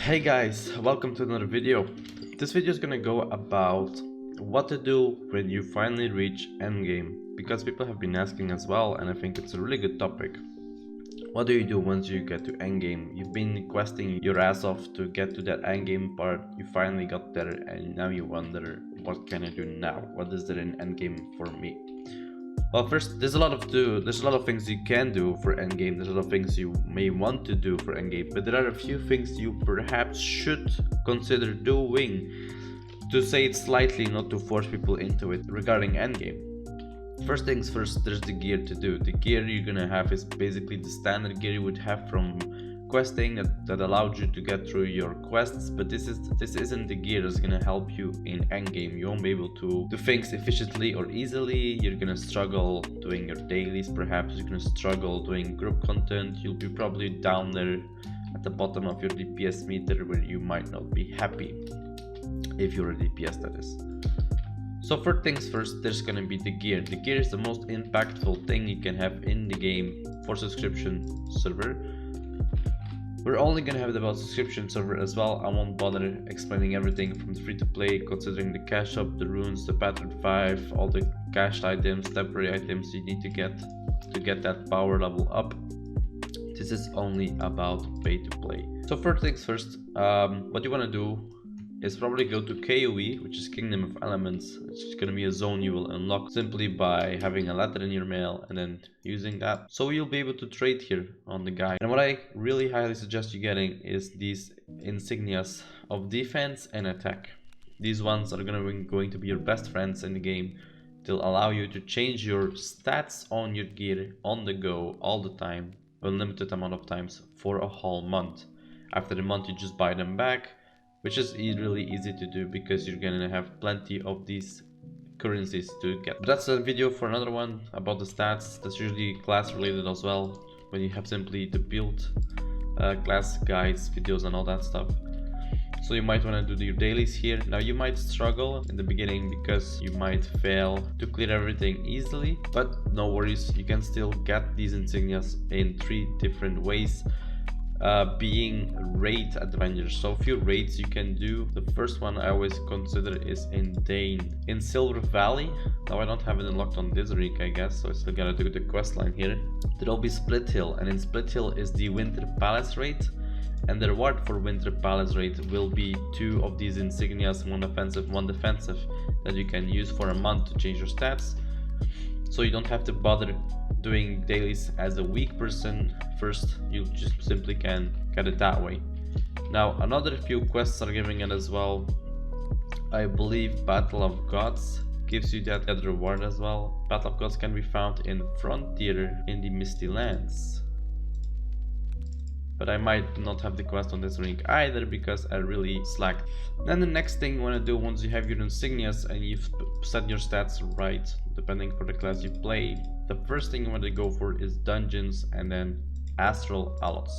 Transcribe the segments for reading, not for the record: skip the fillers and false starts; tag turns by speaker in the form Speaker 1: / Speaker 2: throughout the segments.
Speaker 1: Hey guys, welcome to another video. This video is gonna go about what to do when you finally reach endgame, because people have been asking as well, and I think it's a really good topic. What do you do once you get to endgame? You've been questing your ass off to get to that endgame part, you finally got there, and now you wonder, what can I do now? What is there in endgame for me? Well, first, there's a lot of things you can do for endgame. There's a lot of things you may want to do for endgame, but there are a few things you perhaps should consider doing, to say it slightly, not to force people into it, regarding endgame. First things first, there's the gear to do. The gear you're gonna have is basically the standard gear you would have from questing that allowed you to get through your quests, but this isn't the gear that's gonna help you in endgame. You won't be able to do things efficiently or easily. You're gonna struggle doing your dailies, perhaps you're gonna struggle doing group content. You'll be probably down there at the bottom of your DPS meter, where you might not be happy, if you're a DPS, that is. So first things first, there's gonna be the gear. The gear is the most impactful thing you can have in the game for subscription server. We're only gonna have it about subscription server as well. I won't bother explaining everything from free to play, considering the cash up, the runes, the pattern 5, all the cached items, temporary items you need to get that power level up. This is only about pay to play. So first things first, what you wanna do is probably go to KOE, which is Kingdom of Elements. It's gonna be a zone you will unlock simply by having a letter in your mail and then using that. So you'll be able to trade here on the guy. And what I really highly suggest you getting is these insignias of defense and attack. These ones are going to be your best friends in the game. They'll allow you to change your stats on your gear on the go all the time, a limited amount of times for a whole month. After the month, you just buy them back, which is really easy to do because you're gonna have plenty of these currencies to get. But that's a video for another one about the stats. That's usually class related as well, when you have simply the build class guides, videos and all that stuff. So you might want to do your dailies here. Now you might struggle in the beginning because you might fail to clear everything easily, but no worries, you can still get these insignias in 3 different ways. Being raid adventures. So a few raids you can do. The first one I always consider is in Dane, in Silver Valley. Now I don't have it unlocked on this ring, I guess, so I still gotta do the quest line here. There'll be Split Hill, and in Split Hill is the Winter Palace raid, and the reward for Winter Palace raid will be 2 of these insignias, 1 offensive, 1 defensive, that you can use for a month to change your stats. So you don't have to bother doing dailies as a weak person first, you just simply can get it that way. Now another few quests are giving it as well. I believe Battle of Gods gives you that reward as well. Battle of Gods can be found in Frontier in the Misty Lands, but I might not have the quest on this ring either because I really slacked. Then the next thing you want to do once you have your insignias and you've set your stats right, depending for the class you play, the first thing you want to go for is dungeons and then astral allods.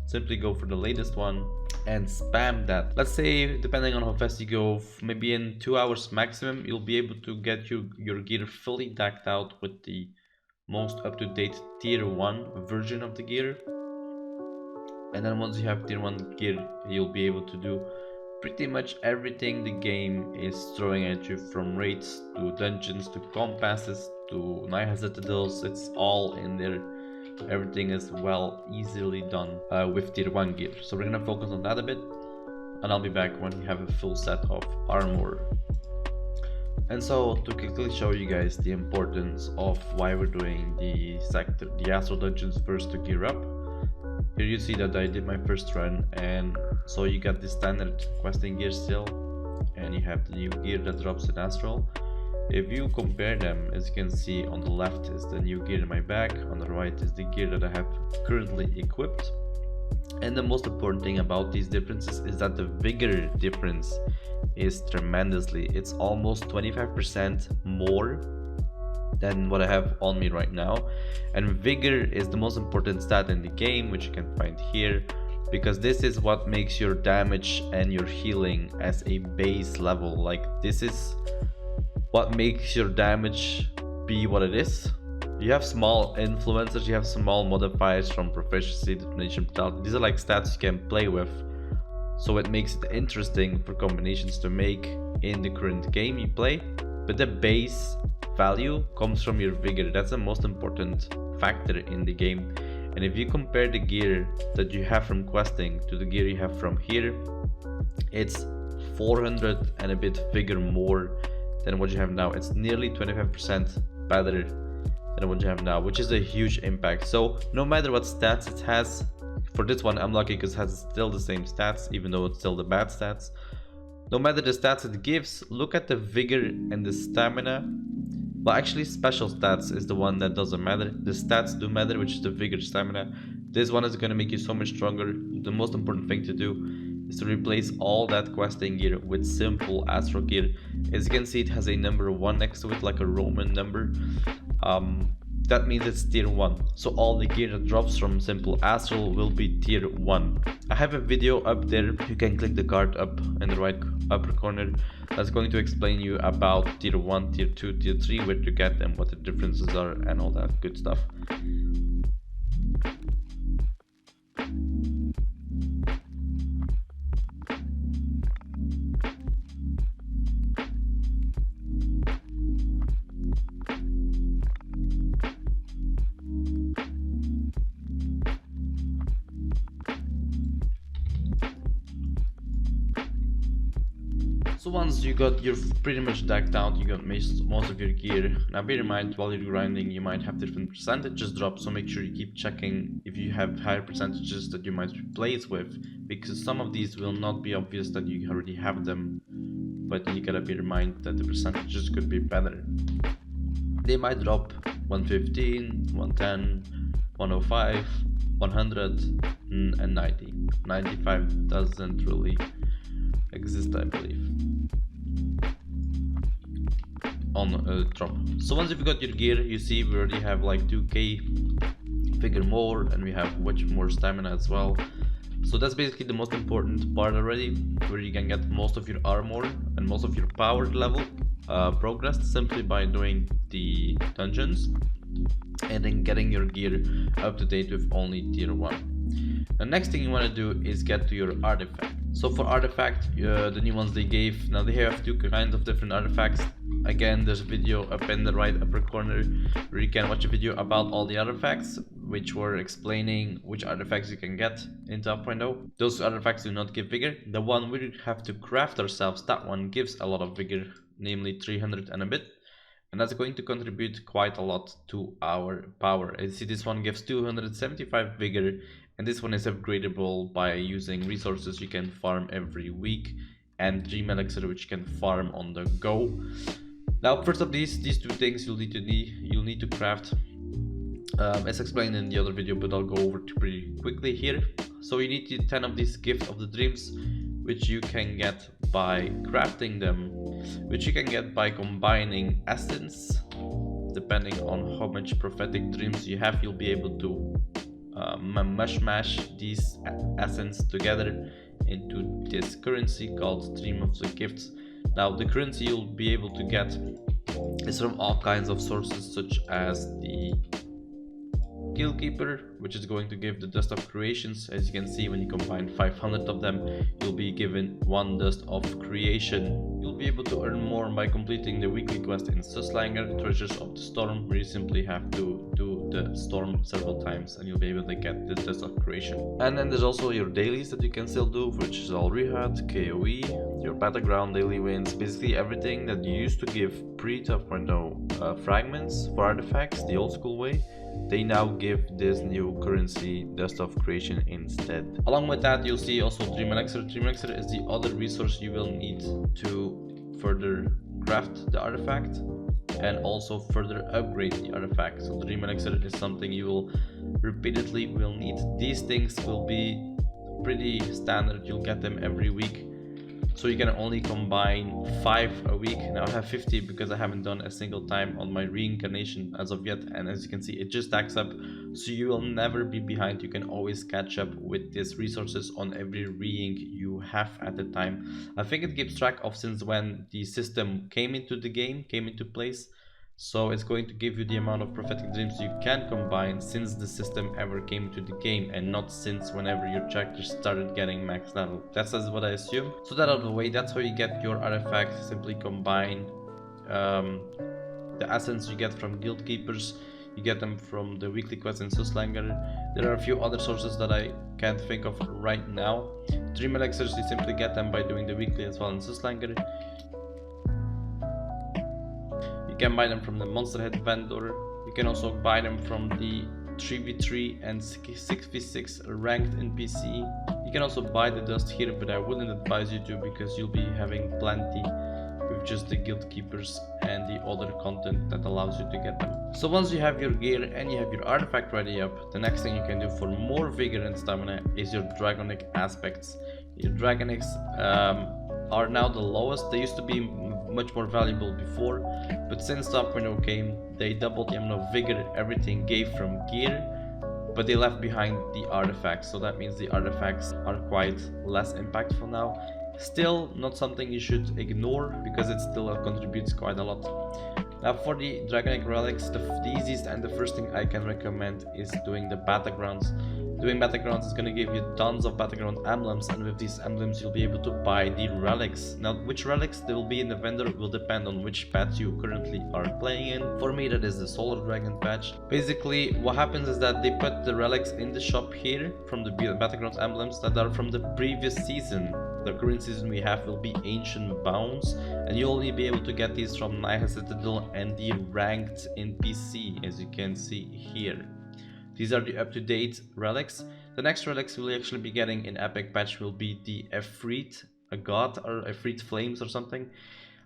Speaker 1: Simply go for the latest one and spam that. Let's say, depending on how fast you go, maybe in 2 hours maximum, you'll be able to get your gear fully decked out with the most up-to-date tier 1 version of the gear. And then once you have tier 1 gear, you'll be able to do pretty much everything the game is throwing at you, from raids to dungeons to compasses to Naya citadels. It's all in there. Everything is easily done with tier 1 gear. So we're gonna focus on that a bit, and I'll be back when we have a full set of armor. And so to quickly show you guys the importance of why we're doing the astral dungeons first to gear up. Here you see that I did my first run, and so you got the standard questing gear still, and you have the new gear that drops in astral. If you compare them, as you can see, on the left is the new gear in my bag, on the right is the gear that I have currently equipped. And the most important thing about these differences is that the vigor difference is tremendously. It's almost 25% more than what I have on me right now, and vigor is the most important stat in the game, which you can find here, because this is what makes your damage and your healing as a base level. Like, this is what makes your damage be what it is. You have small influencers, you have small modifiers from proficiency, detonation, brutality. These are like stats you can play with. so it makes it interesting for combinations to make in the current game you play. But the base value comes from your vigor. That's the most important factor in the game. And if you compare the gear that you have from questing to the gear you have from here, it's 400 and a bit vigor more than what you have now. It's nearly 25% better than what you have now, which is a huge impact. So no matter what stats it has, for this one I'm lucky because it has still the same stats, even though it's still the bad stats. No matter the stats it gives, look at the vigor and the stamina. Well, actually special stats is the one that doesn't matter. The stats do matter, which is the vigor, stamina. This one is going to make you so much stronger. The most important thing to do is to replace all that questing gear with simple astral gear. As you can see, it has a number 1 next to it, like a Roman number. That means it's tier 1. So all the gear that drops from simple astral will be tier 1. I have a video up there, you can click the card up in the right upper corner, that's going to explain you about tier 1, tier 2, tier 3, where to get them, what the differences are and all that good stuff. So once you got your pretty much decked out, you got most of your gear. Now bear in mind, while you're grinding you might have different percentages drop, so make sure you keep checking if you have higher percentages that you might replace with, because some of these will not be obvious that you already have them, but you gotta bear in mind that the percentages could be better. They might drop 115, 110, 105, 100 and 90. 95 doesn't really exist, I believe, on drop. So once you've got your gear, you see we already have like 2k figure more, and we have much more stamina as well. So that's basically the most important part already, where you can get most of your armor and most of your power level progressed simply by doing the dungeons and then getting your gear up to date with only tier 1. The next thing you want to do is get to your artifact. So for artifact, the new ones they gave, now they have 2 kinds of different artifacts. Again, there's a video up in the right upper corner where you can watch a video about all the artifacts, which were explaining which artifacts you can get in 12.0. Those artifacts do not give vigor. The one we have to craft ourselves, that one gives a lot of vigor, namely 300 and a bit. And that's going to contribute quite a lot to our power. As you see, this one gives 275 vigor, and this one is upgradable by using resources you can farm every week, and Dream Elixir, which you can farm on the go. Now, first of these 2 things you'll need to craft, as explained in the other video, but I'll go over it pretty quickly here. So you need 10 of these Gift of the Dreams, which you can get by crafting them, which you can get by combining essence. Depending on how much prophetic dreams you have, you'll be able to mash these essence together into this currency called Dream of the Gifts. Now the currency you'll be able to get is from all kinds of sources, such as the Guildkeeper, which is going to give the Dust of Creations. As you can see, when you combine 500 of them, you'll be given 1 Dust of Creation. You'll be able to earn more by completing the weekly quest in Suslanger, Treasures of the Storm, where you simply have to do the storm several times and you'll be able to get the Dust of Creation. And then there's also your dailies that you can still do, which is all Rihat, KOE, your Battleground daily wins, basically everything that you used to give pre-12.0 fragments for artifacts the old school way. They now give this new currency, Dust of Creation, instead. Along with that, you'll see also Dream Elixir. Dream Elixir is the other resource you will need to further craft the artifact and also further upgrade the artifact. So Dream Elixir is something you will repeatedly need. These things will be pretty standard, you'll get them every week. So you can only combine 5 a week. Now I have 50 because I haven't done a single time on my reincarnation as of yet, and as you can see, it just stacks up, so you will never be behind. You can always catch up with these resources on every re-ink you have at the time. I think it keeps track of since when the system came into the game, came into place. So it's going to give you the amount of prophetic dreams you can combine since the system ever came to the game, and not since whenever your character started getting max level. That's what I assume. So that out of the way, that's how you get your artifact. Simply combine the essence you get from guild keepers. You get them from the weekly quests in Smuggler. There are a few other sources that I can't think of right now. Dream elixirs, you simply get them by doing the weekly as well in Smuggler. You can buy them from the monster head vendor. You can also buy them from the 3v3 and 6v6 ranked NPC. You can also buy the dust here, but I wouldn't advise you to, because you'll be having plenty with just the guild keepers and the other content that allows you to get them. So once you have your gear and you have your artifact ready up, the next thing you can do for more vigor and stamina is your dragonic aspects. Your dragonics are now the lowest. They used to be much more valuable before, but since the upgrade came, they doubled the amount of vigor everything gave from gear, but they left behind the artifacts. So that means the artifacts are quite less impactful now. Still not something you should ignore, because it still contributes quite a lot. Now for the Draconic Relics, the easiest and the first thing I can recommend is doing the battlegrounds. Doing battlegrounds is going to give you tons of battleground emblems, and with these emblems you'll be able to buy the relics. Now which relics they will be in the vendor will depend on which patch you currently are playing in. For me that is the Solar Dragon patch. Basically what happens is that they put the relics in the shop here from the battleground emblems that are from the previous season. The current season we have will be Ancient Bounds, and you'll only be able to get these from Nihil Citadel and the ranked NPC, as you can see here. These are the up-to-date relics. The next relics we'll actually be getting in Epic Patch will be the Efreet, a god, or Efreet Flames or something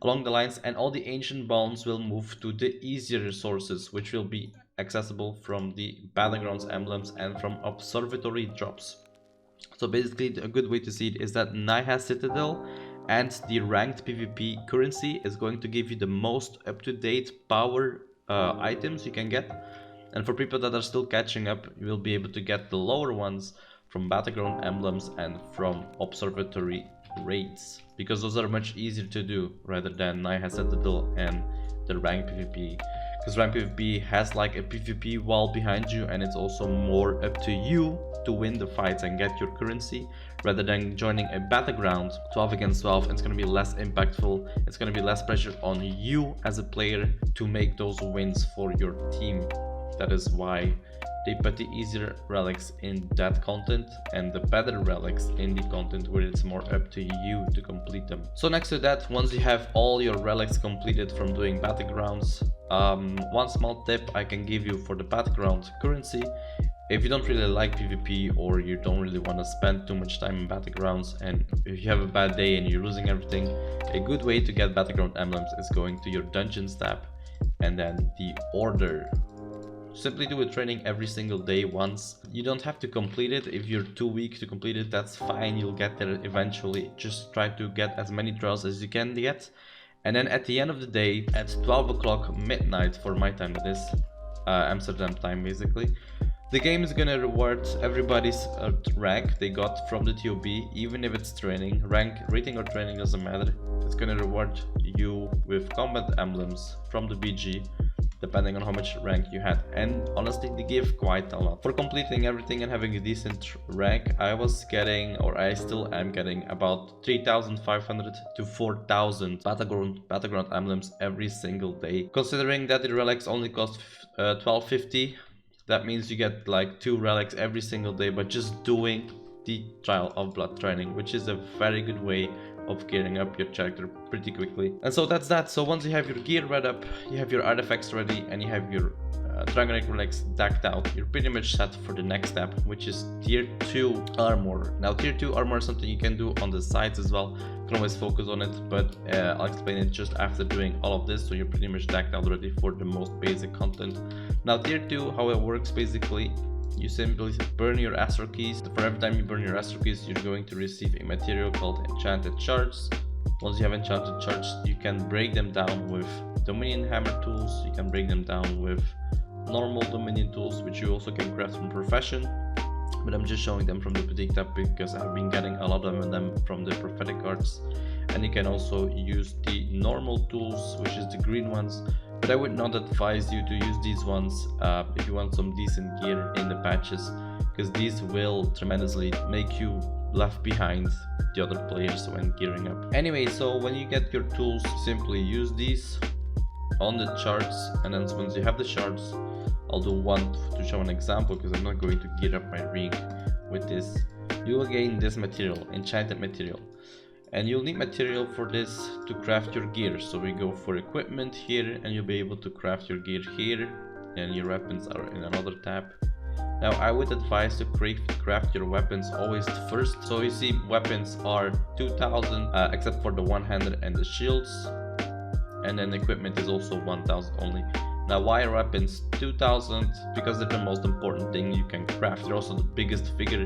Speaker 1: along the lines, and all the Ancient Bounds will move to the easier resources, which will be accessible from the Battlegrounds emblems and from Observatory drops. So basically a good way to see it is that Nihil Citadel and the ranked PvP currency is going to give you the most up-to-date power items you can get. And for people that are still catching up, you will be able to get the lower ones from Battleground emblems and from Observatory raids, because those are much easier to do rather than Nihil Citadel and the ranked PvP. Because ranked PvP has like a PvP wall behind you, and it's also more up to you to win the fights and get your currency, rather than joining a battleground 12 against 12. And it's going to be less impactful. It's going to be less pressure on you as a player to make those wins for your team. That is why they put the easier relics in that content and the better relics in the content where it's more up to you to complete them. So next to that, once you have all your relics completed from doing battlegrounds, one small tip I can give you for the battleground currency: if you don't really like PvP, or you don't really want to spend too much time in battlegrounds, and if you have a bad day and you're losing everything, a good way to get battleground emblems is going to your dungeons tab and then the order. Simply do a training every single day once. You don't have to complete it. If you're too weak to complete it, that's fine, you'll get there eventually. Just try to get as many trials as you can get, and then at the end of the day, at 12 o'clock midnight for my time, that is Amsterdam time basically, the game is gonna reward everybody's rank they got from the TOB, even if it's training. Rank, rating or training doesn't matter. It's gonna reward you with combat emblems from the BG, depending on how much rank you had. And honestly, they give quite a lot. For completing everything and having a decent rank, I was getting, or I still am getting, about 3,500 to 4,000 battleground emblems every single day. Considering that the relics only cost 12.50, that means you get like 2 relics every single day, but just doing the Trial of Blood training, which is a very good way of gearing up your character pretty quickly. And so that's that. So once you have your gear read up, you have your artifacts ready, and you have your Draconic Relics decked out, you're pretty much set for the next step, which is tier 2 armor. Now tier 2 armor is something you can do on the sides as well. You can always focus on it, but I'll explain it just after doing all of this, so you're pretty much decked out already for the most basic content. Now tier 2, how it works basically: you simply burn your astral keys. For every time you burn your astral keys, you're going to receive a material called enchanted shards. Once you have enchanted shards, you can break them down with Dominion hammer tools. You can break them down with normal Dominion tools, which you also can craft from Profession. But I'm just showing them from the boutique tab because I've been getting a lot of them from the prophetic cards. And and you can also use the normal tools, which is the green ones, but I would not advise you to use these ones if you want some decent gear in the patches, because these will tremendously make you left behind the other players when gearing up. Anyway, so when you get your tools, simply use these on the charts, and then once you have the shards, I'll do one to show an example because I'm not going to gear up my ring with this. You will gain this material, enchanted material, and you'll need material for this to craft your gear. So we go for equipment here, and you'll be able to craft your gear here, and your weapons are in another tab. Now I would advise to craft your weapons always first. So you see weapons are 2000 except for the one-handed and the shields, and then equipment is also 1000 only. Now why are weapons 2000? Because they're the most important thing you can craft. They're also the biggest figure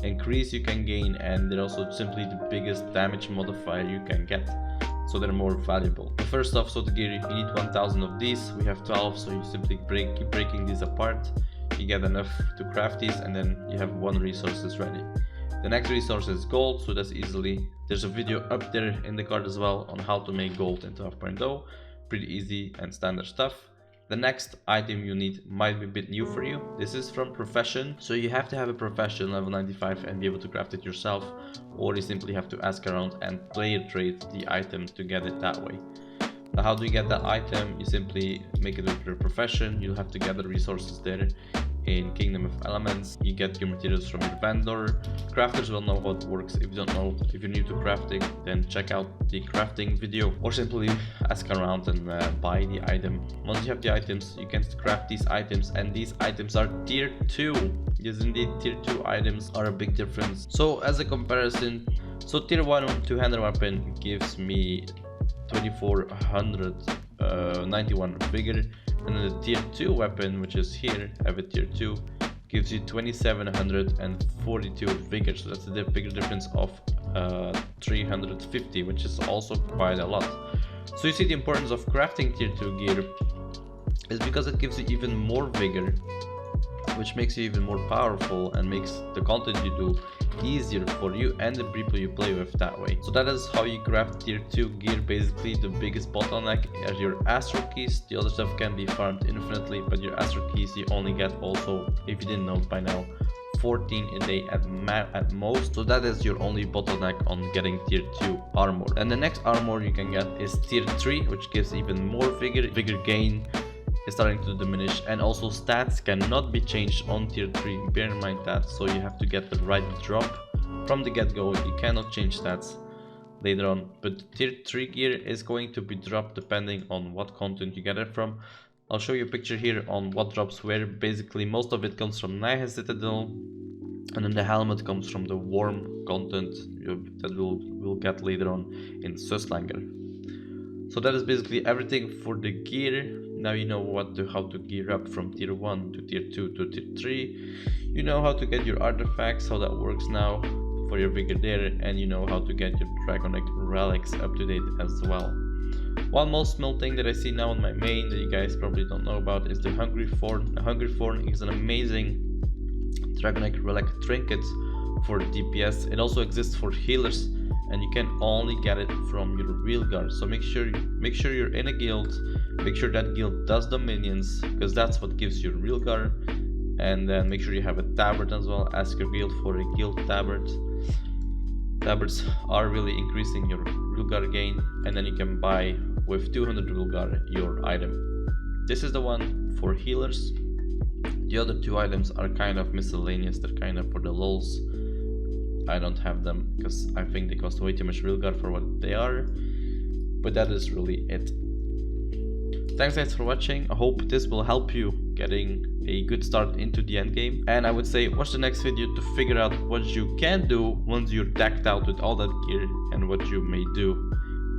Speaker 1: increase you can gain, and they're also simply the biggest damage modifier you can get, so they're more valuable. But first off, so the gear, you need 1000 of these. We have 12, so you simply keep breaking these apart. You get enough to craft these, and then you have one resource ready. The next resource is gold, so that's easily, there's a video up there in the card as well on how to make gold in 12.0. Pretty easy and standard stuff. The next item you need might be a bit new for you. This is from Profession, so you have to have a Profession level 95 and be able to craft it yourself, or you simply have to ask around and player trade the item to get it that way. Now how do you get that item? You simply make it with your Profession. You'll have to gather resources there in Kingdom of Elements. You get your materials from your vendor. Crafters will know how it works. If you don't know, if you're new to crafting, then check out the crafting video, or simply ask around and buy the item. Once you have the items, you can craft these items, and these items are tier 2. Yes, indeed, tier 2 items are a big difference. So as a comparison, so tier 1 two-handed weapon gives me 2491 vigor, and then the tier 2 weapon, which is here, I have a tier 2, gives you 2742 vigor, so that's a bigger difference of 350, which is also quite a lot. So you see the importance of crafting tier 2 gear is because it gives you even more vigor, which makes you even more powerful and makes the content you do easier for you and the people you play with that way. So that is how you craft tier 2 gear. Basically the biggest bottleneck are your astral keys. The other stuff can be farmed infinitely, but your astral keys you only get also, if you didn't know by now, 14 a day at most. So that is your only bottleneck on getting tier 2 armor. And the next armor you can get is tier 3, which gives even more vigor. Vigor gain is starting to diminish, and also stats cannot be changed on tier 3. Bear in mind that, so you have to get the right drop from the get-go. You cannot change stats later on, but tier 3 gear is going to be dropped depending on what content you get it from. I'll show you a picture here on what drops where. Basically most of it comes from Nihil Citadel, and then the helmet comes from the worm content that we'll get later on in Suslanger. So that is basically everything for the gear. Now you know how to gear up from tier 1 to tier 2 to tier 3. You know how to get your artifacts, how that works now for your vigor there, and you know how to get your Draconic Relics up to date as well. One more small thing that I see now on my main that you guys probably don't know about is the Hungry Thorn. A Hungry Thorn is an amazing Dragonic Relic trinket for DPS. It also exists for healers, and you can only get it from your real guard. So make sure you're in a guild, make sure that guild does the minions, because that's what gives you real guard. And then make sure you have a tabard as well. Ask your guild for a guild tabard. Tabards are really increasing your real guard gain, and then you can buy with 200 real guard your item. This is the one for healers. The other two items are kind of miscellaneous, they're kind of for the lols. I don't have them because I think they cost way too much real guard for what they are, but that is really it. Thanks guys for watching. I hope this will help you getting a good start into the end game, and I would say watch the next video to figure out what you can do once you're decked out with all that gear, and what you may do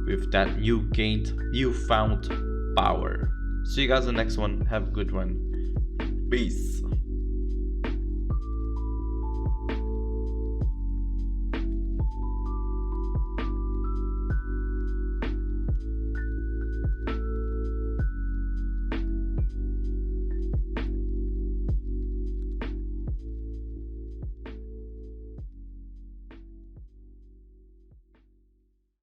Speaker 1: with that newfound power. See you guys in the next one. Have a good one. Peace.